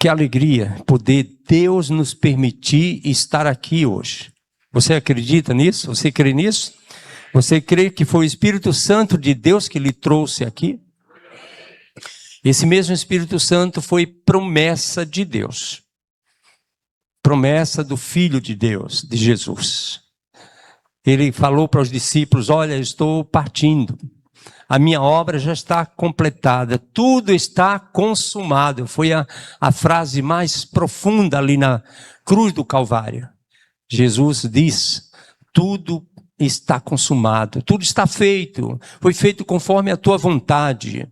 Que alegria poder Deus nos permitir estar aqui hoje. Você acredita nisso? Você crê nisso? Você crê que foi o Espírito Santo de Deus que lhe trouxe aqui? Esse mesmo Espírito Santo foi promessa de Deus. Promessa do Filho de Deus, de Jesus. Ele falou para os discípulos: olha, estou partindo. A minha obra já está completada, tudo está consumado. Foi a frase mais profunda ali na cruz do Calvário. Jesus diz: tudo está consumado, tudo está feito, foi feito conforme a tua vontade.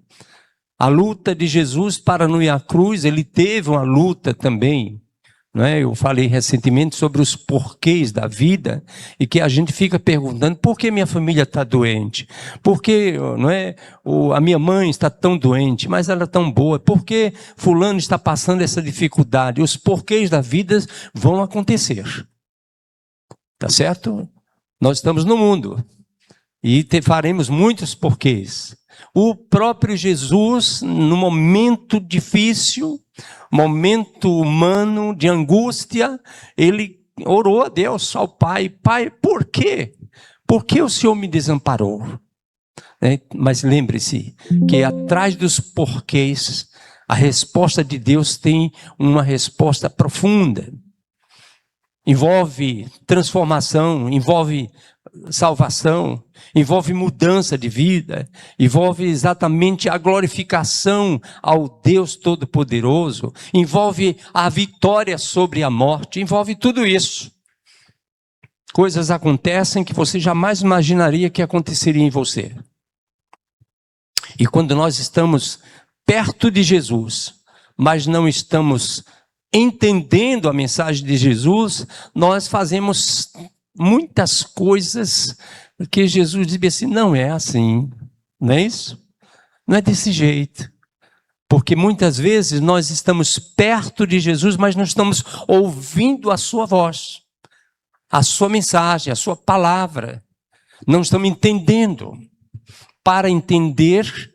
A luta de Jesus para não ir à cruz, ele teve uma luta também. Não é? Eu falei recentemente sobre os porquês da vida e que a gente fica perguntando: por que minha família está doente? Por que, não é, a minha mãe está tão doente, mas ela é tão boa? Por que fulano está passando essa dificuldade? Os porquês da vida vão acontecer. Tá certo? Nós estamos no mundo e faremos muitos porquês. O próprio Jesus, no momento difícil, momento humano de angústia, ele orou a Deus, ao Pai: Pai, por quê? Por que o Senhor me desamparou? Mas lembre-se que atrás dos porquês, a resposta de Deus tem uma resposta profunda. Envolve transformação, envolve salvação, envolve mudança de vida, envolve exatamente a glorificação ao Deus Todo-Poderoso, envolve a vitória sobre a morte, envolve tudo isso. Coisas acontecem que você jamais imaginaria que aconteceria em você. E quando nós estamos perto de Jesus, mas não estamos entendendo a mensagem de Jesus, nós fazemos muitas coisas que Jesus dizia assim: não é assim, não é isso? Não é desse jeito. Porque muitas vezes nós estamos perto de Jesus, mas não estamos ouvindo a sua voz, a sua mensagem, a sua palavra. Não estamos entendendo. Para entender,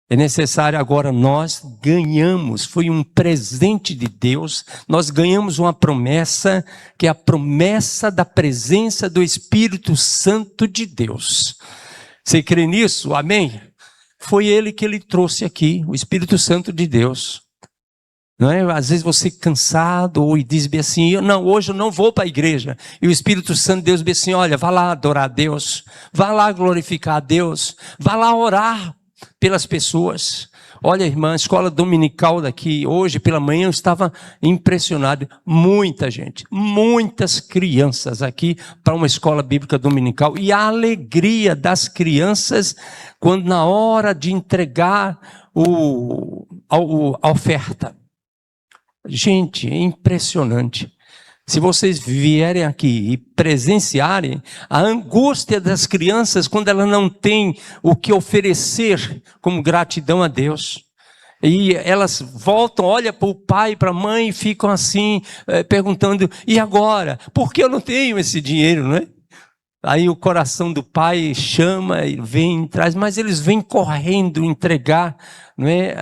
é necessário agora nós ganhamos, foi um presente de Deus, nós ganhamos uma promessa, que é a promessa da presença do Espírito Santo de Deus. Você crê nisso? Amém? Foi Ele que Ele trouxe aqui, o Espírito Santo de Deus. Não é? Às vezes você cansado ou diz bem assim: não, hoje eu não vou para a igreja. E o Espírito Santo de Deus diz assim: olha, vá lá adorar a Deus, vá lá glorificar a Deus, vá lá orar pelas pessoas. Olha, irmã, a escola dominical daqui, hoje pela manhã eu estava impressionado. Muita gente, muitas crianças aqui para uma escola bíblica dominical. E a alegria das crianças quando na hora de entregar a oferta. Gente, é impressionante. Se vocês vierem aqui e presenciarem a angústia das crianças quando elas não têm o que oferecer como gratidão a Deus. E elas voltam, olham para o pai, para a mãe e ficam assim, perguntando: e agora? Por que eu não tenho esse dinheiro, não é? Aí o coração do pai chama e vem, traz, mas eles vêm correndo entregar, não é?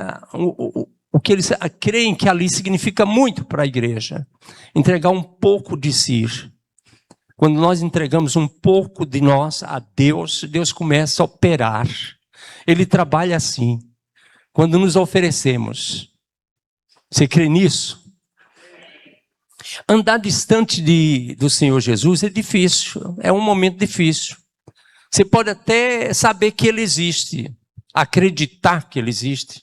O que eles creem que ali significa muito para a igreja. Entregar um pouco de si. Quando nós entregamos um pouco de nós a Deus, Deus começa a operar. Ele trabalha assim. Quando nos oferecemos. Você crê nisso? Andar distante do Senhor Jesus é difícil. É um momento difícil. Você pode até saber que Ele existe. Acreditar que Ele existe.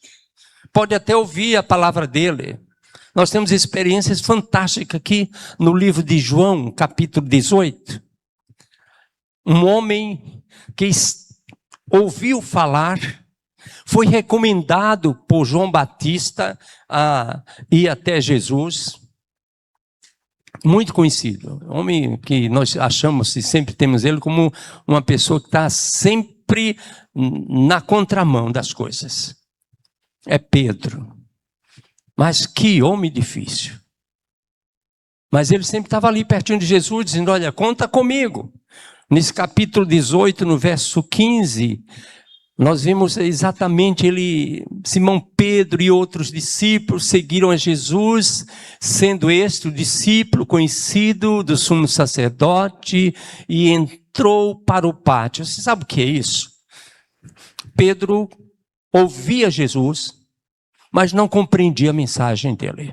Pode até ouvir a palavra dele. Nós temos experiências fantásticas aqui no livro de João, capítulo 18. Um homem que ouviu falar, foi recomendado por João Batista a ir até Jesus. Muito conhecido. Um homem que nós achamos e sempre temos ele como uma pessoa que está sempre na contramão das coisas. É Pedro. Mas que homem difícil. Mas ele sempre estava ali pertinho de Jesus, dizendo: olha, conta comigo. Nesse capítulo 18, no verso 15, Nós vimos exatamente Simão Pedro e outros discípulos seguiram a Jesus, sendo este o discípulo conhecido do sumo sacerdote, e entrou para o pátio. Você sabe o que é isso? Pedro ouvia Jesus, mas não compreendia a mensagem dele.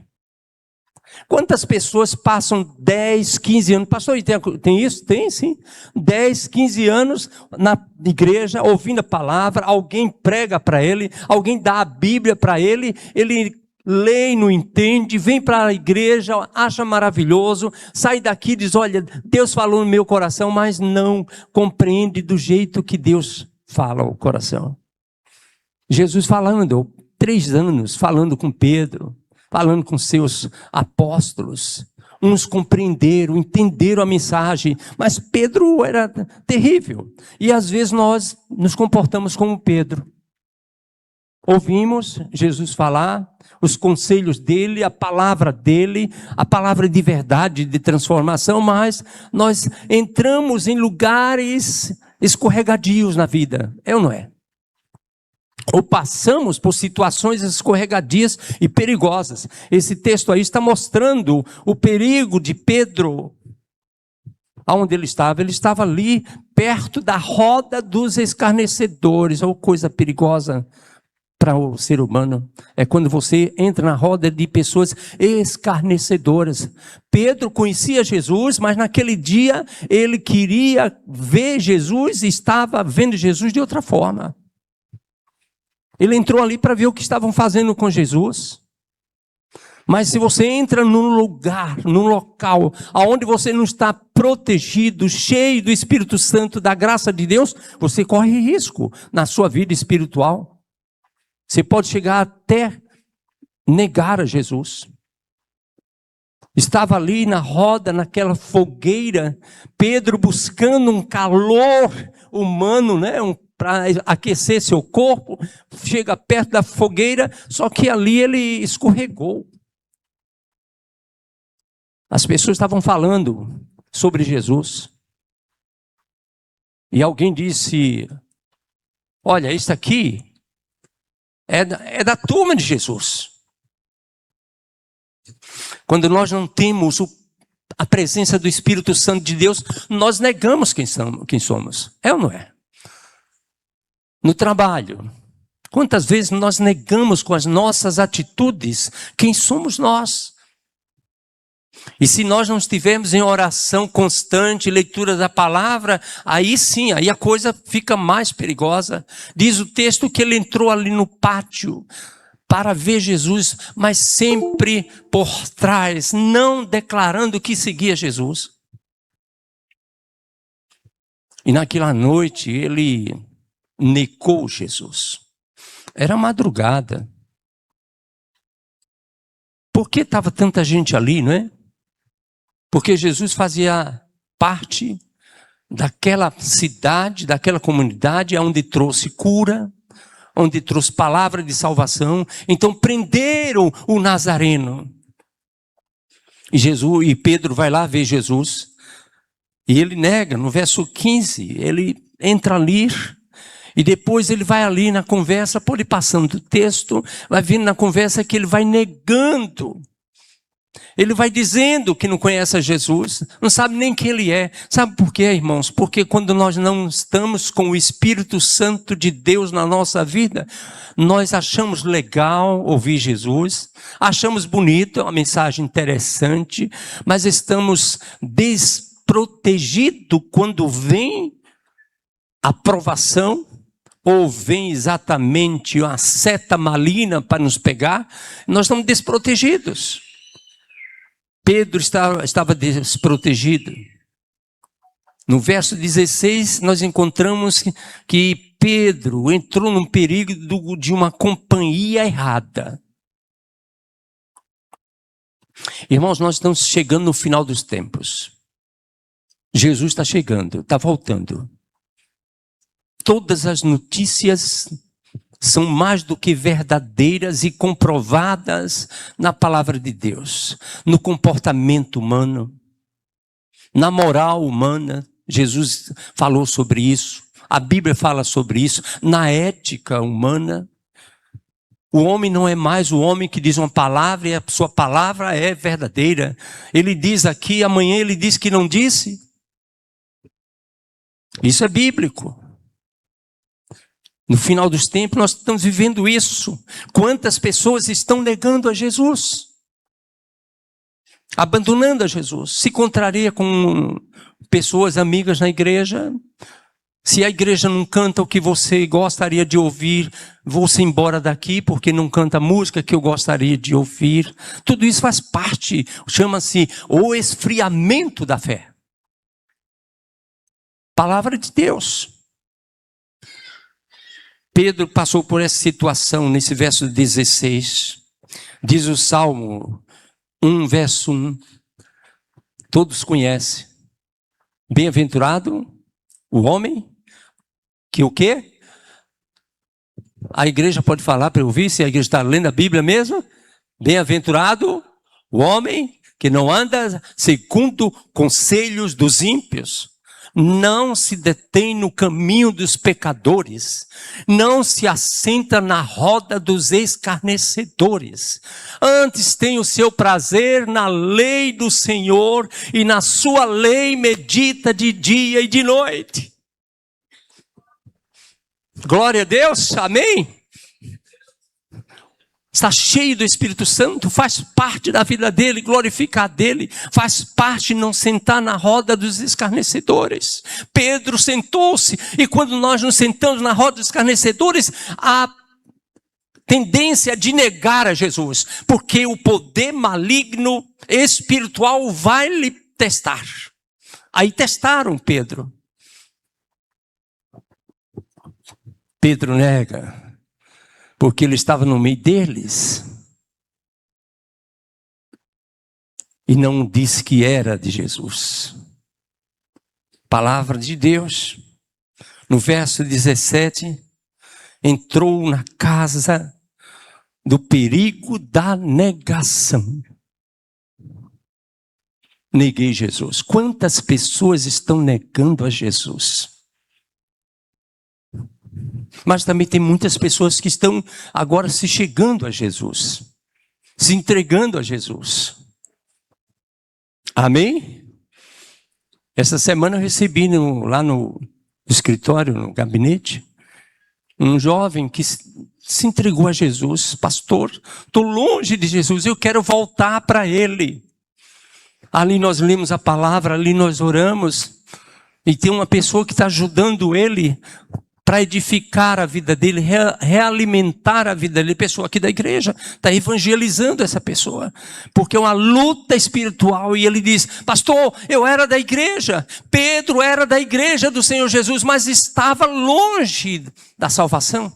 Quantas pessoas passam 10, 15 anos, pastor, tem isso? Tem sim. 10, 15 anos na igreja, ouvindo a palavra, alguém prega para ele, alguém dá a Bíblia para ele lê e não entende, vem para a igreja, acha maravilhoso, sai daqui e diz, olha, Deus falou no meu coração, mas não compreende do jeito que Deus fala o coração. Jesus falando, 3 anos, falando com Pedro, falando com seus apóstolos, uns compreenderam, entenderam a mensagem, mas Pedro era terrível, e às vezes nós nos comportamos como Pedro, ouvimos Jesus falar, os conselhos dele, a palavra de verdade, de transformação, mas nós entramos em lugares escorregadios na vida, é ou não é? Ou passamos por situações escorregadias e perigosas. Esse texto aí está mostrando o perigo de Pedro. Aonde ele estava ali perto da roda dos escarnecedores. Ou coisa perigosa para o ser humano é quando você entra na roda de pessoas escarnecedoras. Pedro conhecia Jesus, mas naquele dia ele queria ver Jesus e estava vendo Jesus de outra forma. Ele entrou ali para ver o que estavam fazendo com Jesus. Mas se você entra num lugar, num local, onde você não está protegido, cheio do Espírito Santo, da graça de Deus, você corre risco na sua vida espiritual. Você pode chegar até negar a Jesus. Estava ali na roda, naquela fogueira, Pedro buscando um calor humano, né? Para aquecer seu corpo, chega perto da fogueira, só que ali ele escorregou. As pessoas estavam falando sobre Jesus. E alguém disse, olha, isso aqui é da turma de Jesus. Quando nós não temos a presença do Espírito Santo de Deus, nós negamos quem somos. É ou não é? No trabalho, quantas vezes nós negamos com as nossas atitudes quem somos nós? E se nós não estivermos em oração constante, leitura da palavra, aí sim, aí a coisa fica mais perigosa. Diz o texto que ele entrou ali no pátio para ver Jesus, mas sempre por trás, não declarando que seguia Jesus. E naquela noite ele negou Jesus. Era madrugada. Por que estava tanta gente ali, não é? Porque Jesus fazia parte daquela cidade, daquela comunidade onde trouxe cura, onde trouxe palavra de salvação. Então prenderam o Nazareno. E Pedro vai lá ver Jesus. E ele nega, no verso 15, ele entra ali. E depois ele vai ali na conversa, pode ir passando o texto, vai vindo na conversa que ele vai negando. Ele vai dizendo que não conhece a Jesus, não sabe nem quem ele é. Sabe por quê, irmãos? Porque quando nós não estamos com o Espírito Santo de Deus na nossa vida, nós achamos legal ouvir Jesus, achamos bonito, é uma mensagem interessante, mas estamos desprotegidos quando vem a provação, ou vem exatamente uma seta maligna para nos pegar, nós estamos desprotegidos. Pedro estava desprotegido. No verso 16, nós encontramos que Pedro entrou num perigo de uma companhia errada. Irmãos, nós estamos chegando no final dos tempos. Jesus está chegando, está voltando. Todas as notícias são mais do que verdadeiras e comprovadas na palavra de Deus, no comportamento humano, na moral humana. Jesus falou sobre isso. A Bíblia fala sobre isso. Na ética humana, o homem não é mais o homem que diz uma palavra e a sua palavra é verdadeira. Ele diz aqui, amanhã ele diz que não disse. Isso é bíblico. No final dos tempos nós estamos vivendo isso. Quantas pessoas estão negando a Jesus? Abandonando a Jesus. Se contraria com pessoas amigas na igreja. Se a igreja não canta o que você gostaria de ouvir, vou-se embora daqui porque não canta a música que eu gostaria de ouvir. Tudo isso faz parte, chama-se o esfriamento da fé. Palavra de Deus. Pedro passou por essa situação nesse verso 16. Diz o Salmo 1, verso 1. Todos conhecem. Bem-aventurado o homem que o quê? A igreja pode falar para eu ouvir, se a igreja está lendo a Bíblia mesmo. Bem-aventurado o homem que não anda segundo conselhos dos ímpios. Não se detém no caminho dos pecadores, não se assenta na roda dos escarnecedores. Antes tem o seu prazer na lei do Senhor e na sua lei medita de dia e de noite. Glória a Deus, amém? Está cheio do Espírito Santo, faz parte da vida dele, glorificar dele, faz parte não sentar na roda dos escarnecedores. Pedro sentou-se, e quando nós nos sentamos na roda dos escarnecedores, a tendência de negar a Jesus, porque o poder maligno espiritual vai lhe testar. Aí testaram Pedro. Pedro nega. Porque ele estava no meio deles. E não disse que era de Jesus. Palavra de Deus. No verso 17. Entrou na casa do perigo da negação. Neguei Jesus. Quantas pessoas estão negando a Jesus? Mas também tem muitas pessoas que estão agora se chegando a Jesus, se entregando a Jesus. Amém? Essa semana eu recebi lá no escritório, no gabinete, um jovem que se entregou a Jesus. Pastor, estou longe de Jesus, eu quero voltar para Ele. Ali nós lemos a palavra, ali nós oramos, e tem uma pessoa que está ajudando ele para edificar a vida dele, realimentar a vida dele. Pessoa aqui da igreja está evangelizando essa pessoa, porque é uma luta espiritual. E ele diz: pastor, eu era da igreja, Pedro era da igreja do Senhor Jesus, mas estava longe da salvação.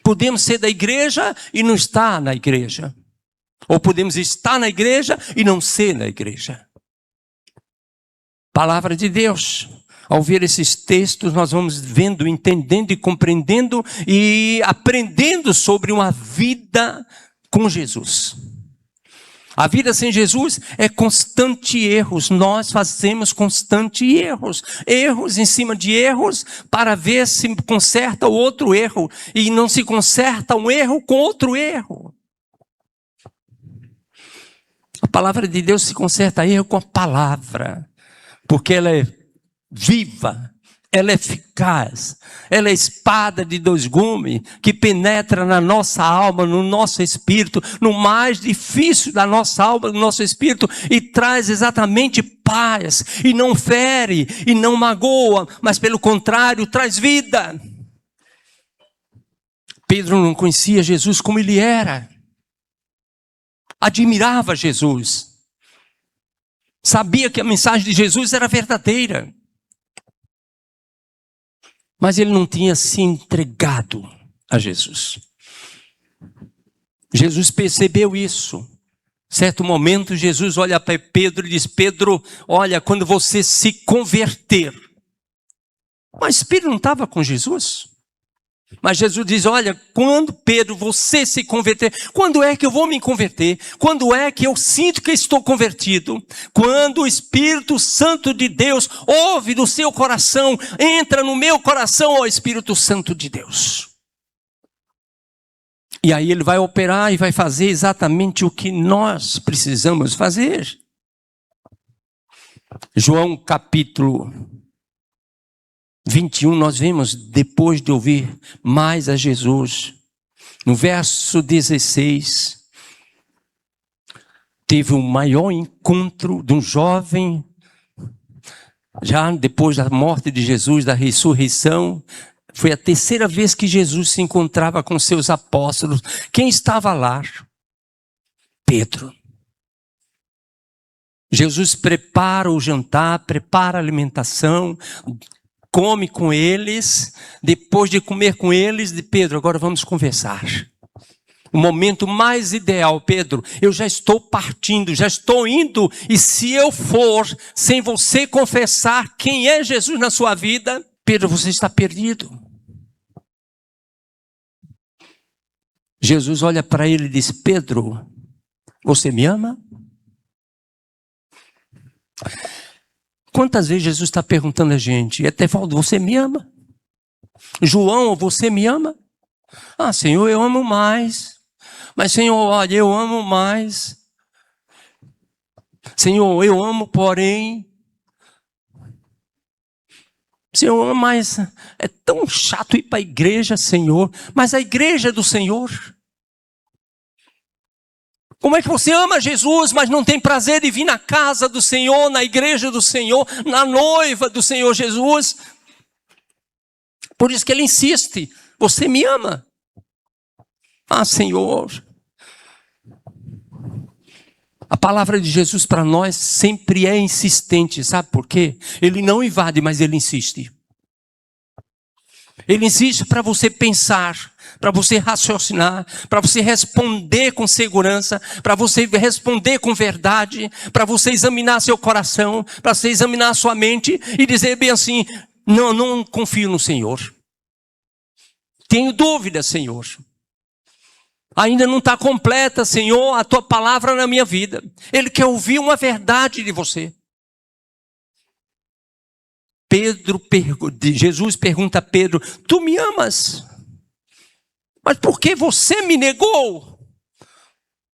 Podemos ser da igreja e não estar na igreja, ou podemos estar na igreja e não ser na igreja. Palavra de Deus. Ao ver esses textos, nós vamos vendo, entendendo e compreendendo e aprendendo sobre uma vida com Jesus. A vida sem Jesus é constante erros. Nós fazemos constante erros. Erros em cima de erros para ver se conserta o outro erro. E não se conserta um erro com outro erro. A palavra de Deus se conserta erro com a palavra. Porque ela é viva, ela é eficaz, ela é espada de dois gumes, que penetra na nossa alma, no nosso espírito, no mais difícil da nossa alma, no nosso espírito, e traz exatamente paz, e não fere, e não magoa, mas pelo contrário, traz vida. Pedro não conhecia Jesus como ele era, admirava Jesus, sabia que a mensagem de Jesus era verdadeira, mas ele não tinha se entregado a Jesus. Jesus percebeu isso. Certo momento, Jesus olha para Pedro e diz: Pedro, olha, quando você se converter. Mas Pedro não estava com Jesus. Mas Jesus diz, olha, quando Pedro, você se converter, quando é que eu vou me converter? Quando é que eu sinto que estou convertido? Quando o Espírito Santo de Deus ouve do seu coração, entra no meu coração, ó Espírito Santo de Deus. E aí ele vai operar e vai fazer exatamente o que nós precisamos fazer. João capítulo 21, nós vemos, depois de ouvir mais a Jesus, no verso 16, teve o maior encontro de um jovem, já depois da morte de Jesus, da ressurreição. Foi a terceira vez que Jesus se encontrava com seus apóstolos. Quem estava lá? Pedro. Jesus prepara o jantar, prepara a alimentação, come com eles. Depois de comer com eles, de Pedro, agora vamos conversar. O momento mais ideal, Pedro, eu já estou partindo, já estou indo, e se eu for sem você confessar quem é Jesus na sua vida, Pedro, você está perdido. Jesus olha para ele e diz, Pedro, você me ama? Quantas vezes Jesus está perguntando a gente, Etevaldo, você me ama? João, você me ama? Ah, Senhor, eu amo mais. Mas, Senhor, olha, eu amo mais. Senhor, eu amo, porém. Senhor, mas é tão chato ir para a igreja, Senhor. Mas a igreja é do Senhor. Como é que você ama Jesus, mas não tem prazer de vir na casa do Senhor, na igreja do Senhor, na noiva do Senhor Jesus? Por isso que ele insiste, você me ama? Ah, Senhor. A palavra de Jesus para nós sempre é insistente, sabe por quê? Ele não invade, mas ele insiste. Ele insiste para você pensar, para você raciocinar, para você responder com segurança, para você responder com verdade, para você examinar seu coração, para você examinar sua mente e dizer bem assim, não confio no Senhor. Tenho dúvida, Senhor. Ainda não está completa, Senhor, a tua palavra na minha vida. Ele quer ouvir uma verdade de você. Jesus pergunta a Pedro, tu me amas? Mas por que você me negou?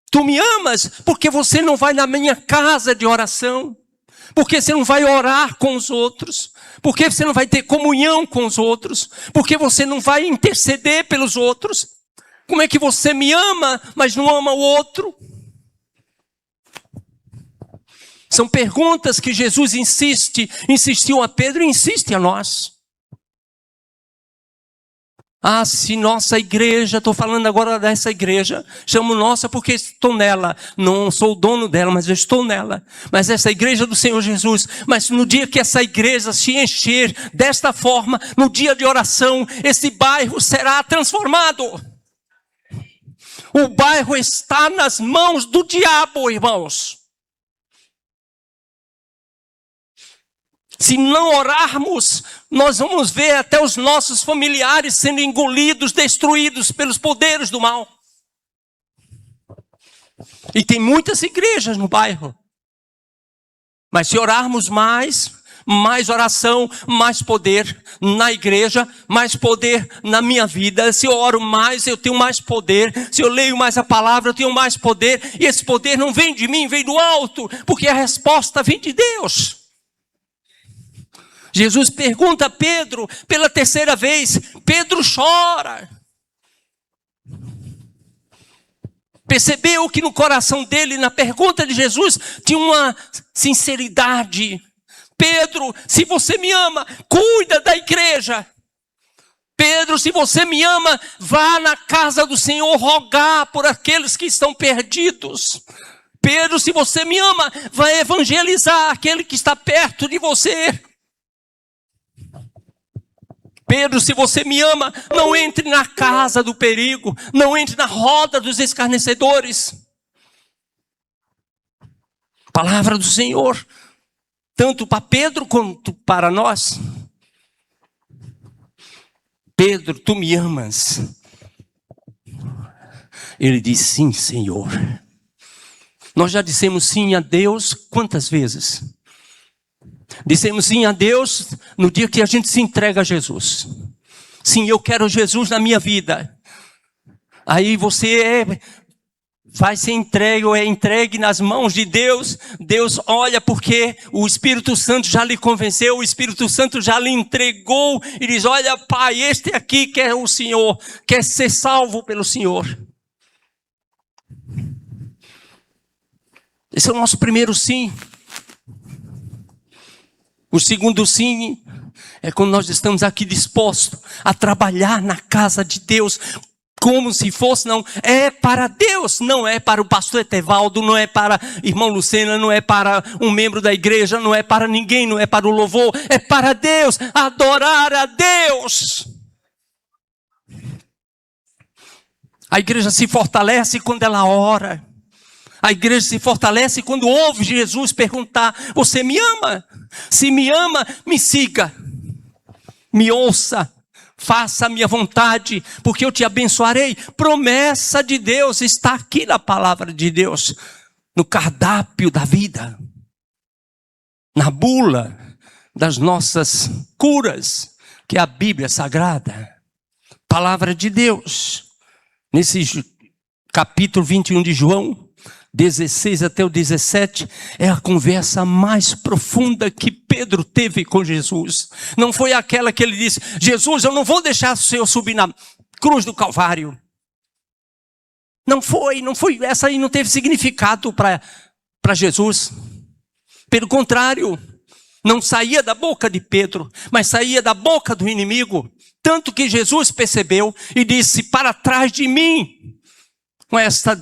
Tu me amas porque você não vai na minha casa de oração? Porque você não vai orar com os outros? Porque você não vai ter comunhão com os outros? Porque você não vai interceder pelos outros? Como é que você me ama, mas não ama o outro? São perguntas que Jesus insistiu a Pedro e insiste a nós. Ah, se nossa igreja, estou falando agora dessa igreja, chamo nossa porque estou nela, não sou o dono dela, mas eu estou nela. Mas essa igreja do Senhor Jesus, mas no dia que essa igreja se encher desta forma, no dia de oração, esse bairro será transformado. O bairro está nas mãos do diabo, irmãos. Se não orarmos, nós vamos ver até os nossos familiares sendo engolidos, destruídos pelos poderes do mal. E tem muitas igrejas no bairro. Mas se orarmos mais oração, mais poder na igreja, mais poder na minha vida. Se eu oro mais, eu tenho mais poder. Se eu leio mais a palavra, eu tenho mais poder. E esse poder não vem de mim, vem do alto, porque a resposta vem de Deus. Jesus pergunta a Pedro pela terceira vez, Pedro chora. Percebeu que no coração dele, na pergunta de Jesus, tinha uma sinceridade. Pedro, se você me ama, cuida da igreja. Pedro, se você me ama, vá na casa do Senhor rogar por aqueles que estão perdidos. Pedro, se você me ama, vai evangelizar aquele que está perto de você. Pedro, se você me ama, não entre na casa do perigo, não entre na roda dos escarnecedores. Palavra do Senhor, tanto para Pedro quanto para nós. Pedro, tu me amas? Ele disse, sim, Senhor. Nós já dissemos sim a Deus quantas vezes? Dissemos sim a Deus no dia que a gente se entrega a Jesus. Sim, eu quero Jesus na minha vida. Aí você vai ser entregue ou é entregue nas mãos de Deus. Deus olha porque o Espírito Santo já lhe convenceu, o Espírito Santo já lhe entregou e diz, olha pai, este aqui quer o Senhor, quer ser salvo pelo Senhor. Esse é o nosso primeiro sim. O segundo sim é quando nós estamos aqui dispostos a trabalhar na casa de Deus, como se fosse, não, é para Deus, não é para o pastor Etevaldo, não é para irmão Lucena, não é para um membro da igreja, não é para ninguém, não é para o louvor, é para Deus, adorar a Deus. A igreja se fortalece quando ela ora. A igreja se fortalece quando ouve Jesus perguntar, você me ama? Se me ama, me siga, me ouça, faça a minha vontade, porque eu te abençoarei. Promessa de Deus está aqui na palavra de Deus, no cardápio da vida, na bula das nossas curas, que é a Bíblia Sagrada, palavra de Deus. Nesse capítulo 21 de João, 16 até o 17, é a conversa mais profunda que Pedro teve com Jesus. Não foi aquela que ele disse, Jesus, eu não vou deixar o Senhor subir na cruz do Calvário. Não foi, essa aí não teve significado para Jesus. Pelo contrário, não saía da boca de Pedro, mas saía da boca do inimigo. Tanto que Jesus percebeu e disse, para trás de mim, com esta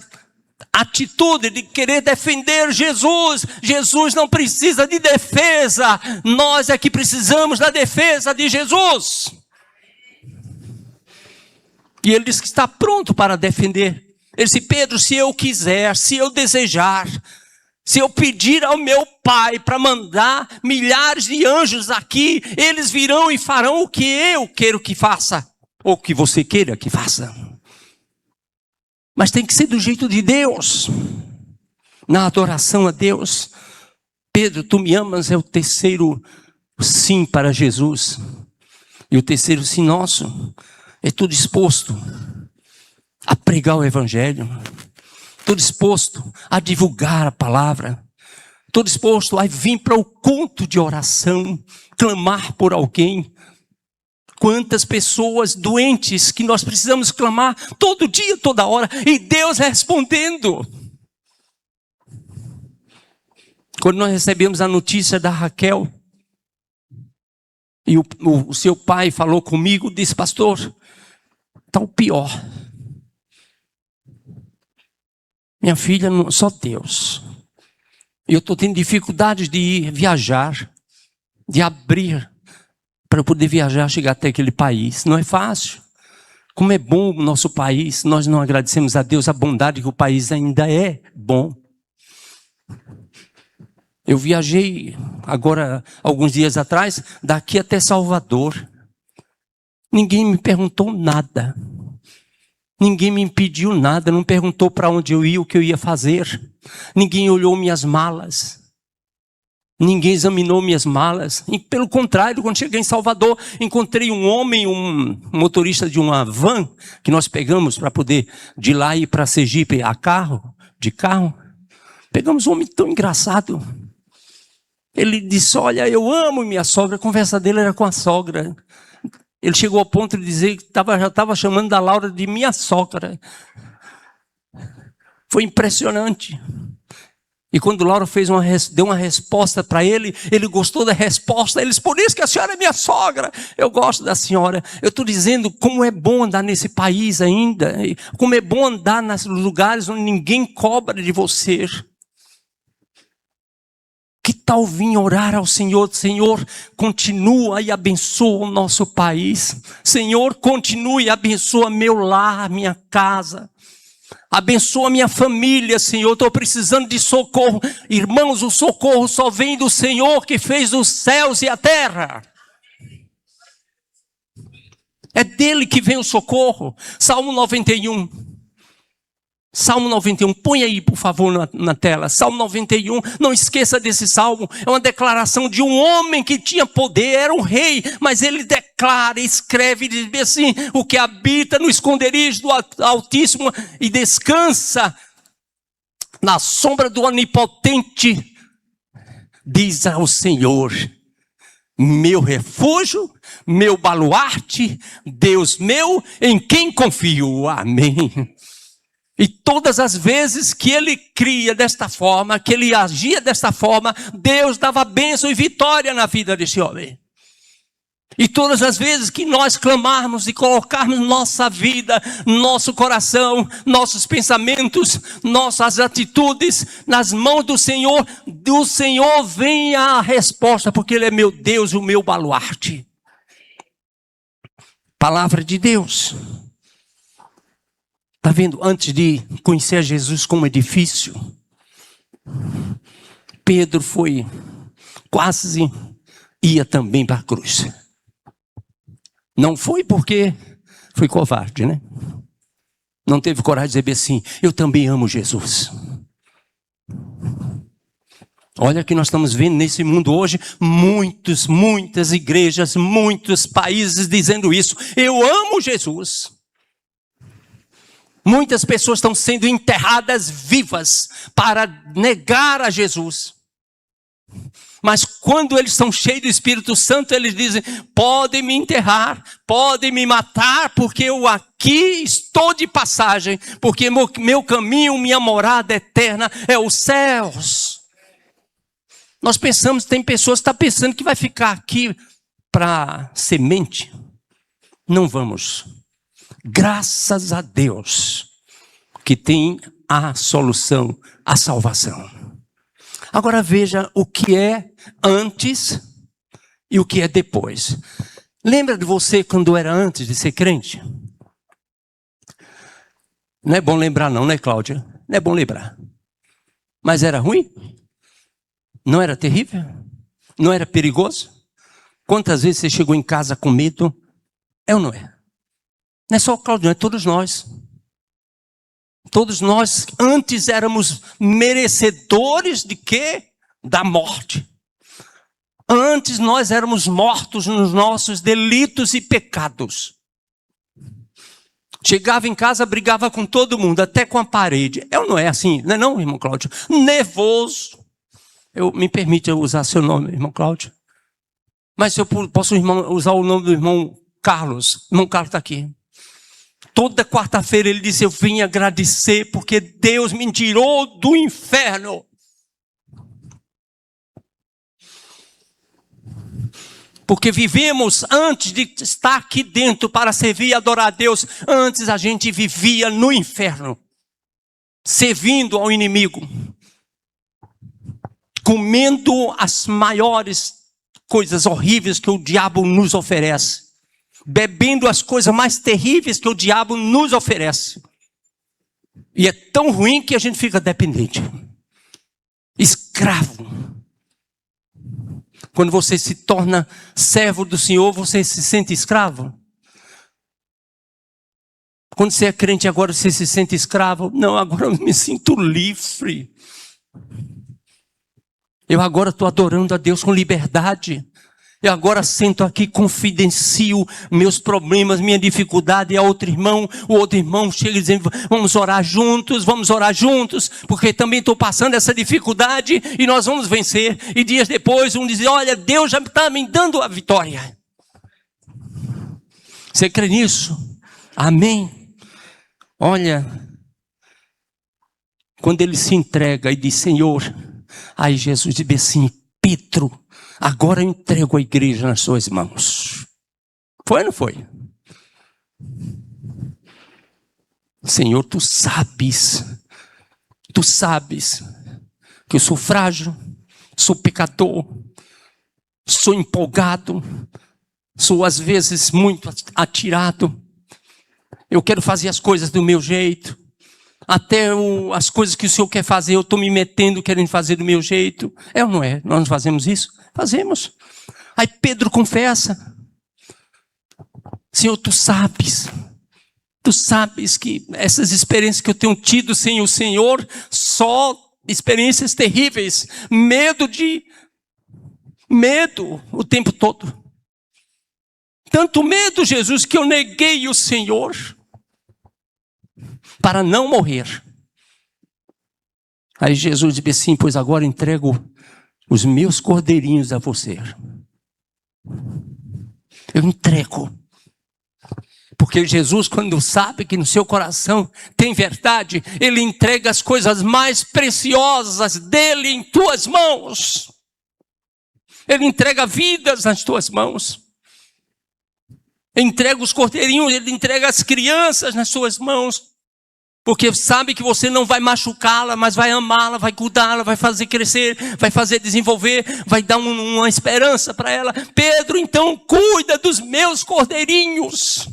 atitude de querer defender Jesus. Jesus não precisa de defesa, nós é que precisamos da defesa de Jesus. E ele diz que está pronto para defender. Ele disse, Pedro, se eu quiser, se eu desejar, se eu pedir ao meu Pai para mandar milhares de anjos aqui, eles virão e farão o que eu quero que faça, ou que você queira que faça. Mas tem que ser do jeito de Deus, na adoração a Deus. Pedro, tu me amas, é o terceiro sim para Jesus. E o terceiro sim nosso, é tu disposto a pregar o Evangelho, estou disposto a divulgar a palavra, estou disposto a vir para o culto de oração, clamar por alguém. Quantas pessoas doentes que nós precisamos clamar todo dia, toda hora, e Deus respondendo. Quando nós recebemos a notícia da Raquel, e o seu pai falou comigo, disse, pastor, está o pior. Minha filha, só Deus. Eu estou tendo dificuldades de ir viajar, de abrir, para eu poder viajar, chegar até aquele país. Não é fácil. Como é bom o nosso país, nós não agradecemos a Deus a bondade que o país ainda é bom. Eu viajei agora, alguns dias atrás, daqui até Salvador. Ninguém me perguntou nada. Ninguém me impediu nada, não perguntou para onde eu ia, o que eu ia fazer. Ninguém olhou minhas malas. Ninguém examinou minhas malas. E, pelo contrário, quando cheguei em Salvador, encontrei um homem, um motorista de uma van, que nós pegamos para poder de lá ir para Sergipe de carro. Pegamos um homem tão engraçado. Ele disse, olha, eu amo minha sogra. A conversa dele era com a sogra. Ele chegou ao ponto de dizer que já estava chamando da Laura de minha sogra. Foi impressionante. E quando Laura deu uma resposta para ele, ele gostou da resposta. Ele disse, por isso que a senhora é minha sogra. Eu gosto da senhora. Eu estou dizendo como é bom andar nesse país ainda. Como é bom andar nos lugares onde ninguém cobra de você. Que tal vir orar ao Senhor? Senhor, continua e abençoa o nosso país. Senhor, continue e abençoa meu lar, minha casa. Abençoa minha família, Senhor. Estou precisando de socorro. Irmãos, o socorro só vem do Senhor que fez os céus e a terra. É dele que vem o socorro. Salmo 91. Salmo 91, põe aí por favor na tela. Salmo 91, não esqueça desse salmo. É uma declaração de um homem que tinha poder, era um rei. Mas ele declara, escreve e diz assim: o que habita no esconderijo do Altíssimo e descansa na sombra do Onipotente, diz ao Senhor: meu refúgio, meu baluarte, Deus meu, em quem confio. Amém. E todas as vezes que ele cria desta forma, que ele agia desta forma, Deus dava bênção e vitória na vida desse homem. E todas as vezes que nós clamarmos e colocarmos nossa vida, nosso coração, nossos pensamentos, nossas atitudes nas mãos do Senhor vem a resposta, porque Ele é meu Deus, o meu baluarte. Palavra de Deus. Está vendo? Antes de conhecer Jesus como edifício, Pedro quase ia também para a cruz. Não foi porque foi covarde, né? Não teve coragem de dizer assim: eu também amo Jesus. Olha que nós estamos vendo nesse mundo hoje muitas igrejas, muitos países dizendo isso: eu amo Jesus. Muitas pessoas estão sendo enterradas vivas para negar a Jesus. Mas quando eles são cheios do Espírito Santo, eles dizem: podem me enterrar, podem me matar, porque eu aqui estou de passagem, porque meu caminho, minha morada eterna é os céus. Nós pensamos, tem pessoas que estão pensando que vai ficar aqui para semente. Não vamos. Graças a Deus que tem a solução, a salvação. Agora veja o que é antes e o que é depois. Lembra de você quando era antes de ser crente? Não é bom lembrar não, né, Cláudia? Não é bom lembrar. Mas era ruim? Não era terrível? Não era perigoso? Quantas vezes você chegou em casa com medo? É ou não é? Não é só o Cláudio, é todos nós. Todos nós antes éramos merecedores de quê? Da morte. Antes nós éramos mortos nos nossos delitos e pecados. Chegava em casa, brigava com todo mundo, até com a parede. Eu não é assim, não é não, irmão Cláudio? Nervoso. Me permite eu usar seu nome, irmão Cláudio? Mas eu posso usar o nome do irmão Carlos. O irmão Carlos está aqui. Toda quarta-feira ele disse: eu vim agradecer porque Deus me tirou do inferno. Porque vivemos, antes de estar aqui dentro para servir e adorar a Deus, antes a gente vivia no inferno, servindo ao inimigo, comendo as maiores coisas horríveis que o diabo nos oferece, bebendo as coisas mais terríveis que o diabo nos oferece. E é tão ruim que a gente fica dependente, escravo. Quando você se torna servo do Senhor, você se sente escravo? Quando você é crente agora, você se sente escravo? Não, agora eu me sinto livre. Eu agora estou adorando a Deus com liberdade. Eu agora sento aqui, confidencio meus problemas, minha dificuldade a outro irmão. O outro irmão chega dizendo: vamos orar juntos, porque também estou passando essa dificuldade e nós vamos vencer. E dias depois, um diz: olha, Deus já está me dando a vitória. Você crê nisso? Amém? Olha, quando ele se entrega e diz: Senhor, aí Jesus diz assim: Pedro, agora eu entrego a igreja nas suas mãos. Foi ou não foi? Senhor, tu sabes que eu sou frágil, sou pecador, sou empolgado, sou às vezes muito atirado. Eu quero fazer as coisas do meu jeito. Até as coisas que o Senhor quer fazer, eu estou me metendo, querendo fazer do meu jeito. É ou não é? Nós não fazemos isso? Fazemos. Aí Pedro confessa. Senhor, tu sabes que essas experiências que eu tenho tido sem o Senhor, só experiências terríveis, medo o tempo todo. Tanto medo, Jesus, que eu neguei o Senhor para não morrer. Aí Jesus disse assim: pois agora entrego os meus cordeirinhos a você. Eu entrego. Porque Jesus, quando sabe que no seu coração tem verdade, Ele entrega as coisas mais preciosas dEle em tuas mãos. Ele entrega vidas nas tuas mãos. Ele entrega os cordeirinhos, Ele entrega as crianças nas suas mãos. Porque sabe que você não vai machucá-la, mas vai amá-la, vai cuidá-la, vai fazer crescer, vai fazer desenvolver, vai dar uma esperança para ela. Pedro, então, cuida dos meus cordeirinhos.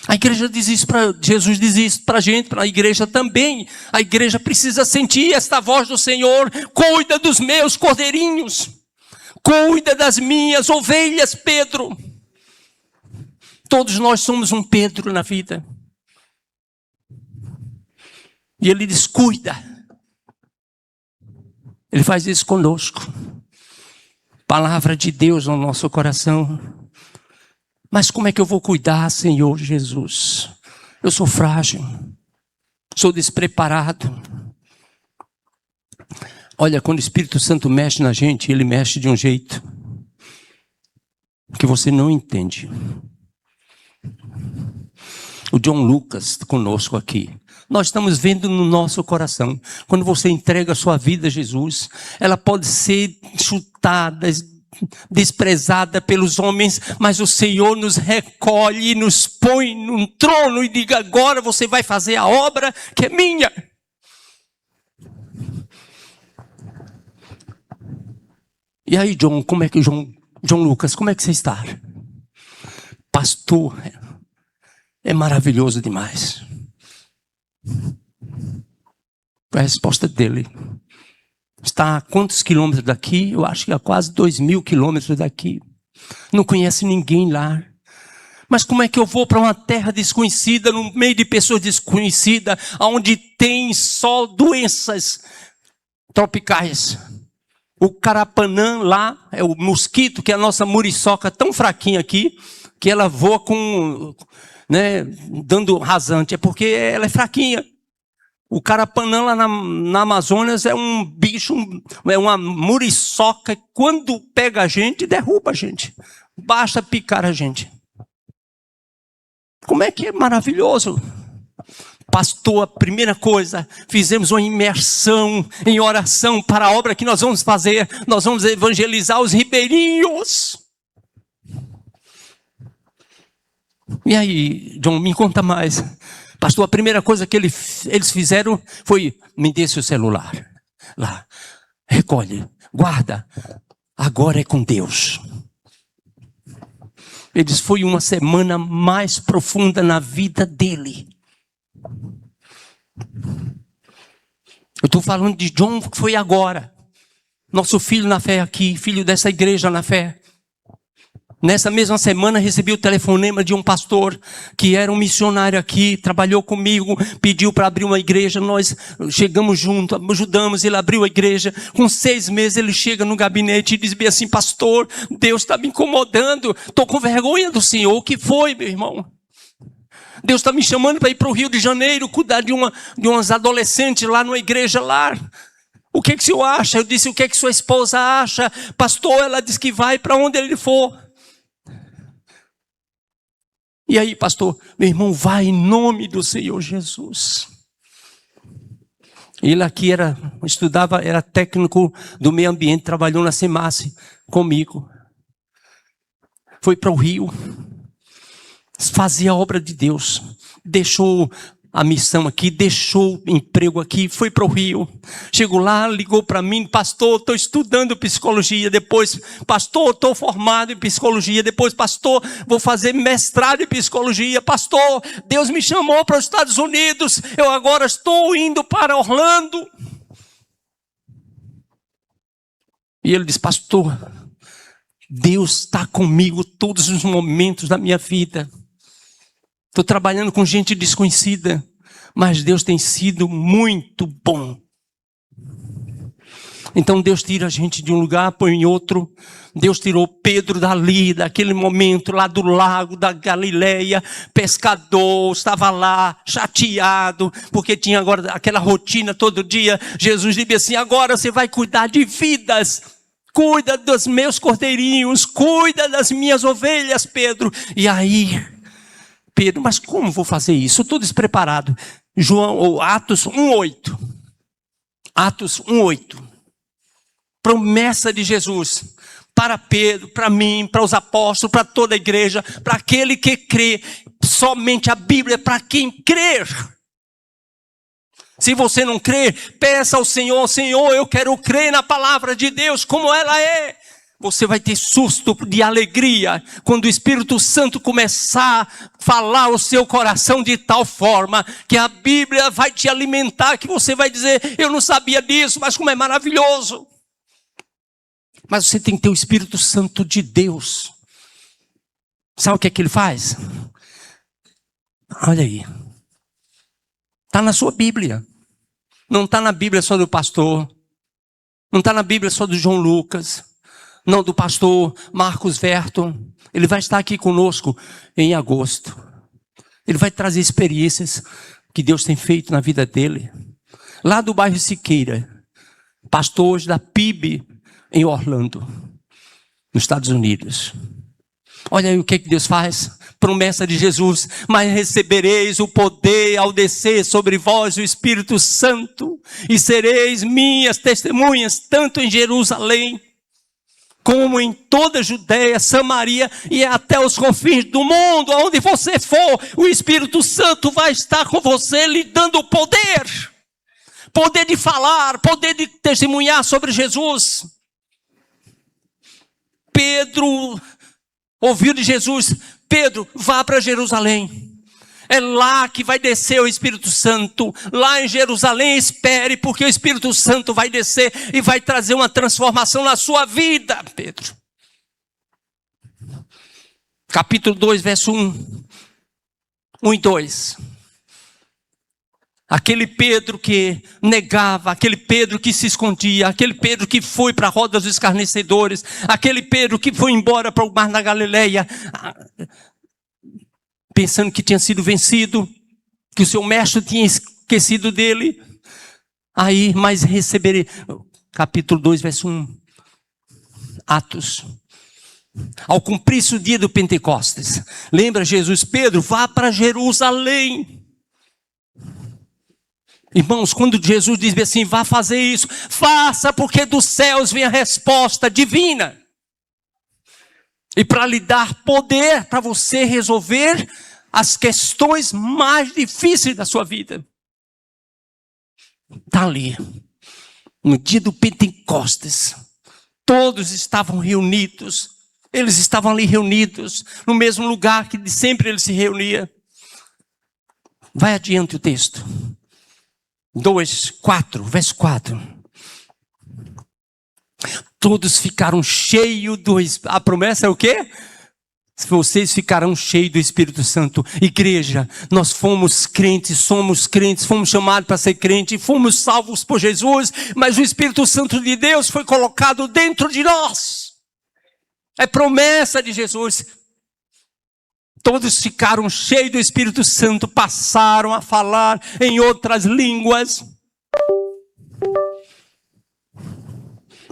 A igreja diz isso Jesus diz isso para a gente, para a igreja também. A igreja precisa sentir esta voz do Senhor: cuida dos meus cordeirinhos, cuida das minhas ovelhas, Pedro. Todos nós somos um Pedro na vida. E Ele diz: cuida. Ele faz isso conosco. Palavra de Deus no nosso coração. Mas como é que eu vou cuidar, Senhor Jesus? Eu sou frágil, sou despreparado. Olha, quando o Espírito Santo mexe na gente, Ele mexe de um jeito que você não entende. O John Lucas conosco aqui. Nós estamos vendo no nosso coração. Quando você entrega a sua vida a Jesus, ela pode ser chutada, desprezada pelos homens, mas o Senhor nos recolhe e nos põe num trono e diga: agora você vai fazer a obra que é minha. E aí, John Lucas, como é que você está? Pastor, é maravilhoso demais. Foi a resposta dele. Está a quantos quilômetros daqui? Eu acho que a quase 2.000 quilômetros daqui. Não conhece ninguém lá. Mas como é que eu vou para uma terra desconhecida, no meio de pessoas desconhecidas, onde tem só doenças tropicais? O carapanã lá, é o mosquito, que é a nossa muriçoca tão fraquinha aqui, que ela voa com, dando rasante. É porque ela é fraquinha. O carapanã lá na Amazônia é um bicho, é uma muriçoca. Quando pega a gente, derruba a gente. Basta picar a gente. Como é que é maravilhoso. Pastor, a primeira coisa, fizemos uma imersão em oração para a obra que nós vamos fazer. Nós vamos evangelizar os ribeirinhos. E aí, John, me conta mais. Pastor, a primeira coisa que eles fizeram foi: me dê seu celular. Lá, recolhe, guarda. Agora é com Deus. Eles foi uma semana mais profunda na vida dele. Eu estou falando de John, que foi agora. Nosso filho na fé aqui, filho dessa igreja na fé. Nessa mesma semana recebi o telefonema de um pastor que era um missionário aqui, trabalhou comigo, pediu para abrir uma igreja. Nós chegamos juntos, ajudamos, ele abriu a igreja. Com 6 meses ele chega no gabinete e diz bem assim: pastor, Deus está me incomodando, estou com vergonha do Senhor. O que foi, meu irmão? Deus está me chamando para ir para o Rio de Janeiro, cuidar de umas adolescentes lá numa igreja lá. O que o senhor acha? Eu disse: o que sua esposa acha? Pastor, ela diz que vai para onde ele for. E aí, pastor, meu irmão, vai em nome do Senhor Jesus. Ele aqui estudava, era técnico do meio ambiente, trabalhou na Semace comigo. Foi para o Rio, fazia a obra de Deus, deixou a missão aqui, deixou o emprego aqui, foi para o Rio. Chegou lá, ligou para mim: pastor, estou estudando psicologia. Depois: pastor, estou formado em psicologia. Depois: pastor, vou fazer mestrado em psicologia. Pastor, Deus me chamou para os Estados Unidos. Eu agora estou indo para Orlando. E ele diz: pastor, Deus está comigo todos os momentos da minha vida. Estou trabalhando com gente desconhecida, mas Deus tem sido muito bom. Então Deus tira a gente de um lugar, põe em outro. Deus tirou Pedro dali, daquele momento lá do lago da Galileia, pescador, estava lá chateado, porque tinha agora aquela rotina todo dia. Jesus disse assim: agora você vai cuidar de vidas, cuida dos meus cordeirinhos, cuida das minhas ovelhas, Pedro. E aí, Pedro, mas como vou fazer isso? Estou despreparado. Atos 1:8. Atos 1:8. Promessa de Jesus para Pedro, para mim, para os apóstolos, para toda a igreja, para aquele que crê. Somente a Bíblia é para quem crer. Se você não crê, peça ao Senhor: Senhor, eu quero crer na palavra de Deus como ela é. Você vai ter susto de alegria quando o Espírito Santo começar a falar o seu coração de tal forma que a Bíblia vai te alimentar, que você vai dizer: eu não sabia disso, mas como é maravilhoso. Mas você tem que ter o Espírito Santo de Deus. Sabe o que é que ele faz? Olha aí. Está na sua Bíblia. Não está na Bíblia só do pastor. Não está na Bíblia só do João Lucas. Não, do pastor Marcos Verton. Ele vai estar aqui conosco em agosto. Ele vai trazer experiências que Deus tem feito na vida dele. Lá do bairro Siqueira. Pastor hoje da PIB em Orlando, nos Estados Unidos. Olha aí o que Deus faz. Promessa de Jesus: mas recebereis o poder ao descer sobre vós o Espírito Santo, e sereis minhas testemunhas, tanto em Jerusalém, como em toda a Judéia, Samaria e até os confins do mundo. Aonde você for, o Espírito Santo vai estar com você, lhe dando poder. Poder de falar, poder de testemunhar sobre Jesus. Pedro ouviu de Jesus: Pedro, vá para Jerusalém. É lá que vai descer o Espírito Santo. Lá em Jerusalém, espere, porque o Espírito Santo vai descer e vai trazer uma transformação na sua vida, Pedro. Capítulo 2, verso 1 e 2. Aquele Pedro que negava, aquele Pedro que se escondia, aquele Pedro que foi para a roda dos escarnecedores, aquele Pedro que foi embora para o mar da Galileia, pensando que tinha sido vencido, que o seu mestre tinha esquecido dele. Aí, mas receberei, capítulo 2, verso 1, Atos. Ao cumprir-se o dia do Pentecostes, lembra Jesus: Pedro, vá para Jerusalém. Irmãos, quando Jesus diz assim: vá fazer isso, faça, porque dos céus vem a resposta divina. E para lhe dar poder para você resolver as questões mais difíceis da sua vida. Está ali, no dia do Pentecostes, todos estavam reunidos. Eles estavam ali reunidos, no mesmo lugar que sempre eles se reuniam. Vai adiante o texto. 2:4, verso 4. Todos ficaram cheios do Espírito. A promessa é o quê? Vocês ficarão cheios do Espírito Santo. Igreja, nós fomos crentes, somos crentes, fomos chamados para ser crente, fomos salvos por Jesus, mas o Espírito Santo de Deus foi colocado dentro de nós. É promessa de Jesus. Todos ficaram cheios do Espírito Santo, passaram a falar em outras línguas.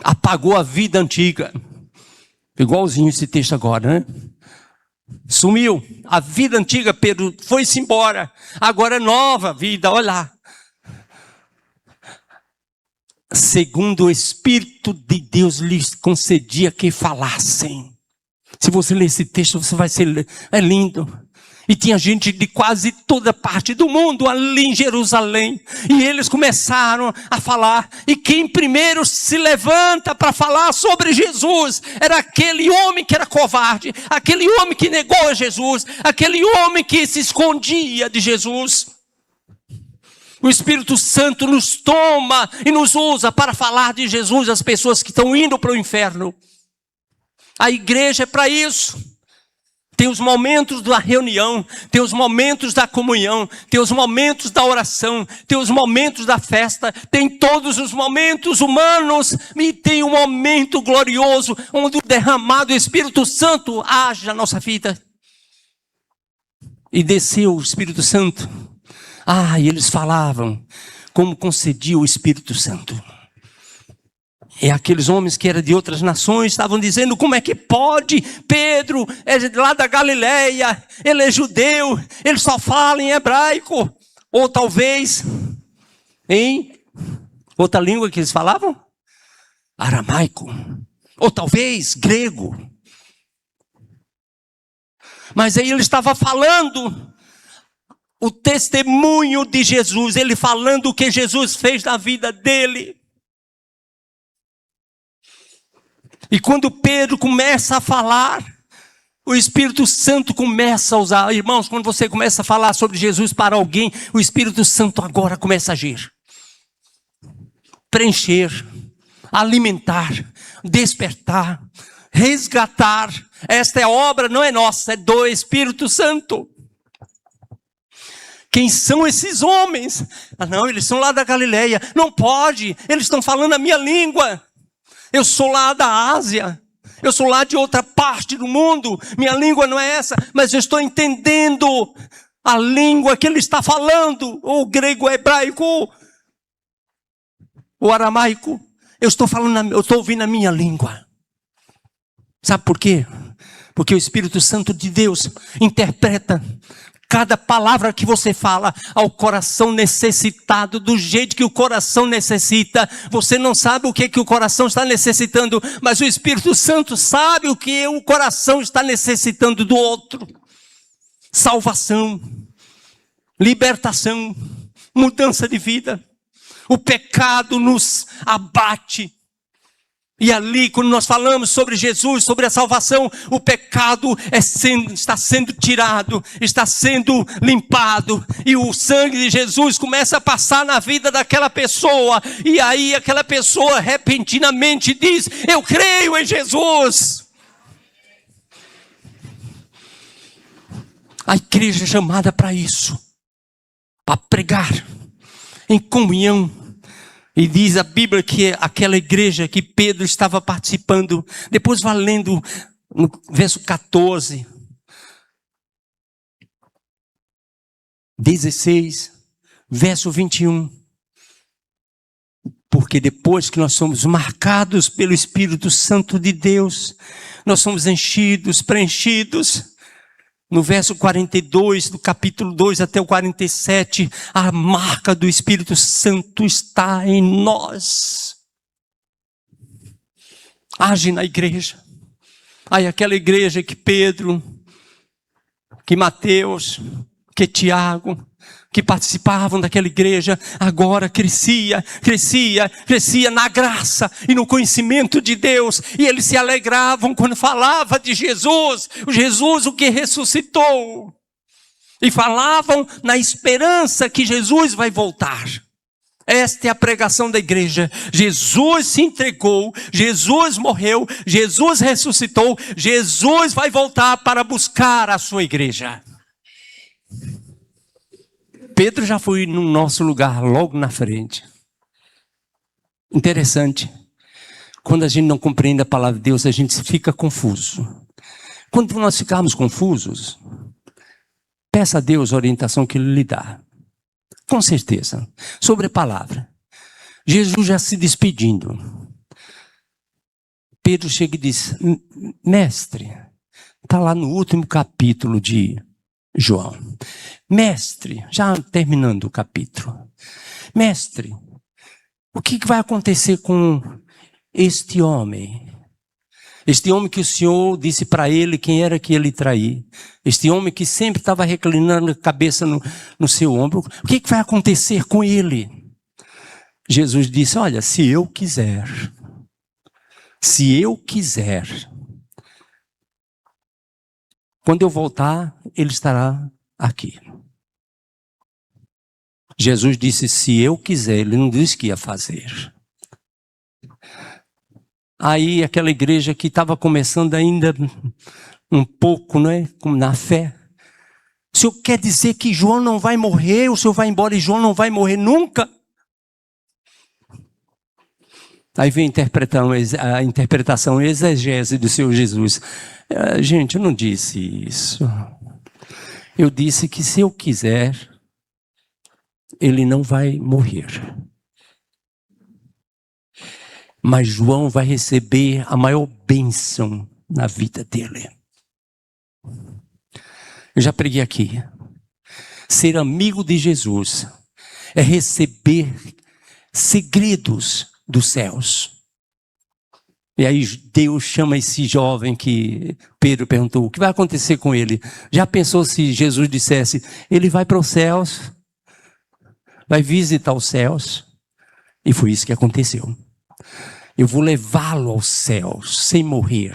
Apagou a vida antiga. Igualzinho esse texto agora, né? Sumiu. A vida antiga, Pedro, foi-se embora. Agora é nova vida, olha lá. Segundo o Espírito de Deus lhes concedia que falassem. Se você ler esse texto, você vai ser... É lindo. E tinha gente de quase toda parte do mundo ali em Jerusalém. E eles começaram a falar. E quem primeiro se levanta para falar sobre Jesus era aquele homem que era covarde. Aquele homem que negou a Jesus. Aquele homem que se escondia de Jesus. O Espírito Santo nos toma e nos usa para falar de Jesus às pessoas que estão indo para o inferno. A igreja é para isso. Tem os momentos da reunião, tem os momentos da comunhão, tem os momentos da oração, tem os momentos da festa, tem todos os momentos humanos e tem um momento glorioso onde o derramado Espírito Santo age na nossa vida. E desceu o Espírito Santo. E eles falavam como concedia o Espírito Santo. E aqueles homens que eram de outras nações estavam dizendo: como é que pode? Pedro é lá da Galileia, ele é judeu, ele só fala em hebraico. Ou talvez em outra língua que eles falavam? Aramaico. Ou talvez grego. Mas aí ele estava falando o testemunho de Jesus, ele falando o que Jesus fez na vida dele. E quando Pedro começa a falar, o Espírito Santo começa a usar. Irmãos, quando você começa a falar sobre Jesus para alguém, o Espírito Santo agora começa a agir. Preencher, alimentar, despertar, resgatar. Esta é a obra, não é nossa, é do Espírito Santo. Quem são esses homens? Não, eles são lá da Galileia. Não pode, eles estão falando a minha língua. Eu sou lá da Ásia, eu sou lá de outra parte do mundo, minha língua não é essa, mas eu estou entendendo a língua que ele está falando, o grego, o hebraico, o aramaico. Eu estou ouvindo a minha língua. Sabe por quê? Porque o Espírito Santo de Deus interpreta cada palavra que você fala ao coração necessitado, do jeito que o coração necessita. Você não sabe o que o coração está necessitando, mas o Espírito Santo sabe o que o coração está necessitando do outro. Salvação, libertação, mudança de vida. O pecado nos abate. E ali, quando nós falamos sobre Jesus, sobre a salvação, o pecado está sendo tirado, está sendo limpado. E o sangue de Jesus começa a passar na vida daquela pessoa. E aí aquela pessoa repentinamente diz: eu creio em Jesus. A igreja é chamada para isso, para pregar em comunhão. E diz a Bíblia que aquela igreja que Pedro estava participando, depois vai lendo no verso 14, 16, verso 21. Porque depois que nós somos marcados pelo Espírito Santo de Deus, nós somos enchidos, preenchidos. No verso 42, do capítulo 2 até o 47, a marca do Espírito Santo está em nós. Age na igreja. Aí aquela igreja que Pedro, que Mateus, que Tiago, que participavam daquela igreja, agora crescia na graça e no conhecimento de Deus. E eles se alegravam quando falava de Jesus, o Jesus o que ressuscitou. E falavam na esperança que Jesus vai voltar. Esta é a pregação da igreja. Jesus se entregou, Jesus morreu, Jesus ressuscitou, Jesus vai voltar para buscar a sua igreja. Pedro já foi no nosso lugar, logo na frente. Interessante. Quando a gente não compreende a palavra de Deus, a gente fica confuso. Quando nós ficarmos confusos, peça a Deus a orientação que Ele lhe dá. Com certeza. Sobre a palavra. Jesus já se despedindo. Pedro chega e diz: mestre, está lá no último capítulo de João. Mestre, já terminando o capítulo. Mestre, o que vai acontecer com este homem? Este homem que o Senhor disse para ele quem era que ele traía. Este homem que sempre estava reclinando a cabeça no seu ombro. O que vai acontecer com ele? Jesus disse: olha, se eu quiser, quando eu voltar, ele estará aqui. Jesus disse: se eu quiser, ele não disse que ia fazer. Aí aquela igreja que estava começando ainda um pouco, né, na fé. O senhor quer dizer que João não vai morrer? O senhor vai embora e João não vai morrer nunca? Aí vem a interpretação, a exegese do Senhor Jesus. Gente, eu não disse isso. Eu disse que se eu quiser, ele não vai morrer. Mas João vai receber a maior bênção na vida dele. Eu já preguei aqui. Ser amigo de Jesus é receber segredos dos céus. E aí Deus chama esse jovem que Pedro perguntou, o que vai acontecer com ele? Já pensou se Jesus dissesse, ele vai para os céus, vai visitar os céus? E foi isso que aconteceu. Eu vou levá-lo aos céus, sem morrer.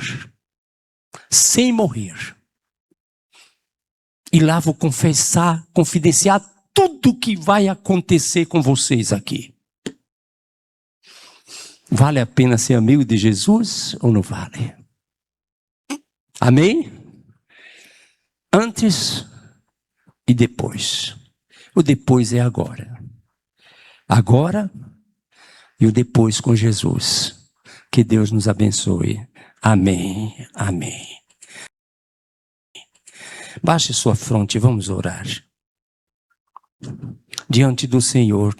Sem morrer. E lá vou confidenciar tudo o que vai acontecer com vocês aqui. Vale a pena ser amigo de Jesus ou não vale? Amém? Antes e depois. O depois é agora. Agora e o depois com Jesus. Que Deus nos abençoe. Amém. Amém. Baixe sua fronte, vamos orar. Diante do Senhor.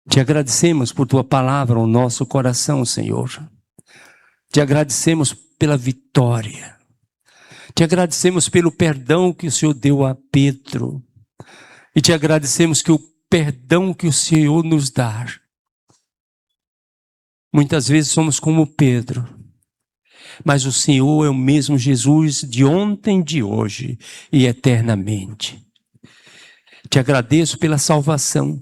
Te agradecemos por tua palavra ao nosso coração, Senhor. Te agradecemos pela vitória. Te agradecemos pelo perdão que o Senhor deu a Pedro. E te agradecemos que o perdão que o Senhor nos dá. Muitas vezes somos como Pedro. Mas o Senhor é o mesmo Jesus de ontem, de hoje e eternamente. Te agradeço pela salvação.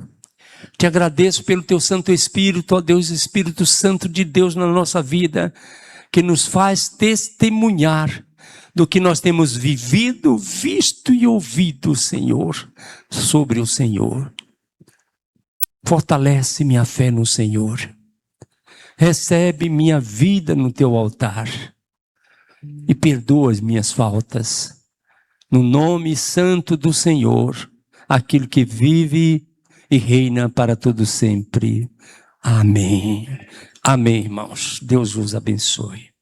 Te agradeço pelo teu Santo Espírito, ó Deus, Espírito Santo de Deus na nossa vida, que nos faz testemunhar do que nós temos vivido, visto e ouvido, Senhor, sobre o Senhor. Fortalece minha fé no Senhor. Recebe minha vida no teu altar e perdoa as minhas faltas. No nome santo do Senhor, aquele que vive e reina para todo sempre. Amém. Amém, irmãos. Deus vos abençoe.